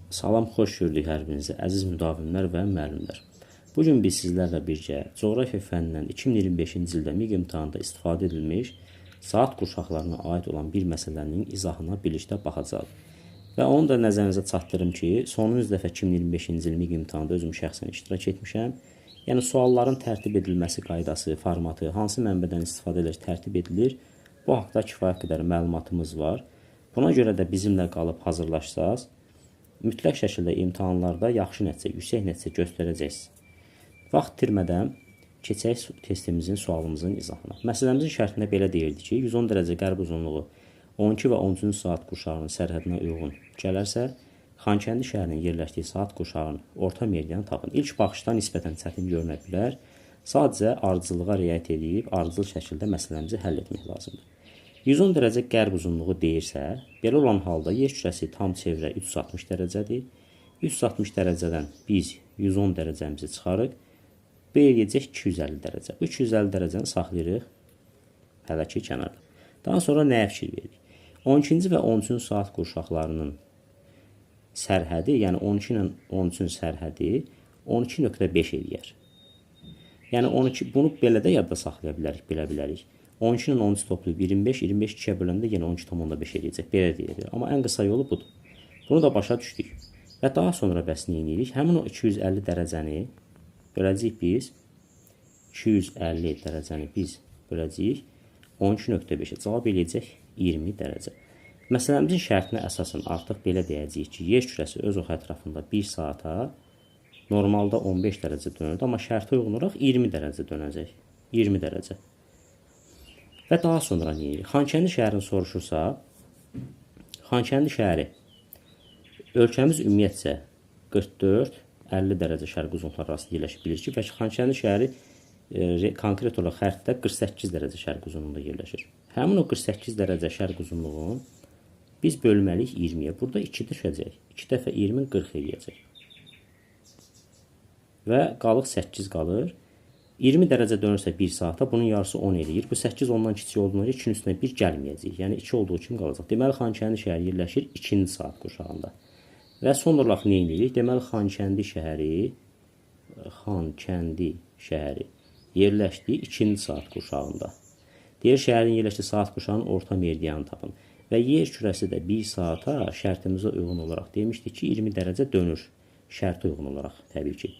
Salam, xoş gördük hər birinizi, əziz müdavimlər və müəllimlər. Bugün biz sizlərlə birgə coğrafiya fənnindən 2025-ci ildə MİQ imtahanında istifadə edilmiş saat qurşaqlarına aid olan bir məsələnin izahına birlikdə baxacağıq. Və onu da nəzərinizə çatdırım ki, sonuncu dəfə 2025-ci il MİQ imtahanında özüm şəxsən iştirak etmişəm. Yəni, sualların tərtib edilməsi qaydası, formatı, hansı mənbədən istifadə edilir, tərtib edilir. Bu haqda kifayət qədər məlumatımız var. Buna görə də bizimlə qalıb hazırlaşsaq, mütləq şəkildə imtahanlarda yaxşı nəticə, yüksək nəticə göstərəcəksiniz. Vaxt itirmədən keçək testimizin sualımızın izahına. Məsələmizin şərtində belə deyildi ki, 110 dərəcə qərb uzunluğu 12 və 13 saat qurşağının sərhədinə uyğun gələrsə, Xankəndi şəhərinin yerləşdiyi saat qurşağının orta meridianı tapın. İlk baxışdan nisbətən çətin görünə bilər. Sadəcə ardıcılığa riayət edib, ardıcıl şəkildə məsələmizi həll etmək lazımdır. 110 dərəcə qərb uzunluğu deyirsə, belə olan halda yer kürəsi tam çevrə 360 dərəcədir. 360 dərəcədən biz 110 dərəcəmizi çıxarıq. B eləyəcək 250 dərəcə. 350 dərəcəni saxlayırıq hələ ki kənarda. Daha sonra nəyə fikir veririk? 12-ci və 13-cü saat qurşaqlarının sərhədi, yəni 12 ilə 13-cün sərhədi 12.5 eləyər. Yəni 12, bunu belə də yadda saxlaya bilərik, bilə bilərik. 12 ilə 13 toplayıb 25, 25 2-yə böləndə yenə 12.5 eləyəcək. Belə deyilir. Amma ən qısa yolu budur. Bunu da başa düşdük. Və daha sonra bəs nə edirik? Həmin o 250 dərəcəni böləcəyik biz. 250 dərəcəni biz böləcəyik 12.5-ə. Cavab eləyəcək 20 dərəcə. Məsələmizin şərtinə əsasən artıq belə deyəcəyik ki, yer kürəsi öz ox ətrafında 1 saata normalda 15 dərəcə dönür, amma şərtə uyğun olaraq 20 dərəcə dönəcək. 20 dərəcə. Və daha sonra nə edirik? Xankəndi şəhərini soruşursa, Xankəndi şəhəri ölkəmiz ümumiyyətcə 44-50 dərəcə şərq uzunluqları arasında yerləşib bilir ki, və Xankəndi şəhəri konkret olaraq xəritdə 48 dərəcə şərq uzunluğunda yerləşir. Həmin o 48 dərəcə şərq uzunluğunu biz bölməliyik 20-yə. Burada 2 düşəcək. 2 dəfə 20 40 eləyəcək. Və qalıq 8 qalır. 20 dərəcə dönürsə 1 saata, bunun yarısı 10 eləyir. Bu 8 ondan kiçik olduğuna görə 2-nin üstünə 1 gəlməyəcək. Yəni 2 olduğu kimi qalacaq. Deməli, Xankəndi şəhəri yerləşir 2-ci saat qurşağında. Və son olaraq nə edirik? Deməli, Xankəndi şəhəri yerləşdiyi 2-ci saat qurşağında. Deyir, şəhərin yerləşdiyi saat qurşağının orta meridianı tapın. Və yer kürəsi də 1 saata şərtimizə uyğun olaraq demişdik ki, 20 dərəcə dönür. Şərtə uyğun olaraq təbii ki.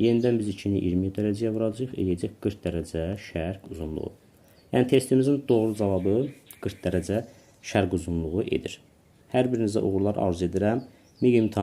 Yenidən biz 2-ni 20 dərəcəyə vuracaq, eləyəcək 40 dərəcə şərq uzunluğu. Yəni, testimizin doğru cavabı 40 dərəcə şərq uzunluğu edir. Hər birinizə uğurlar arzu edirəm. MİQ imtahanı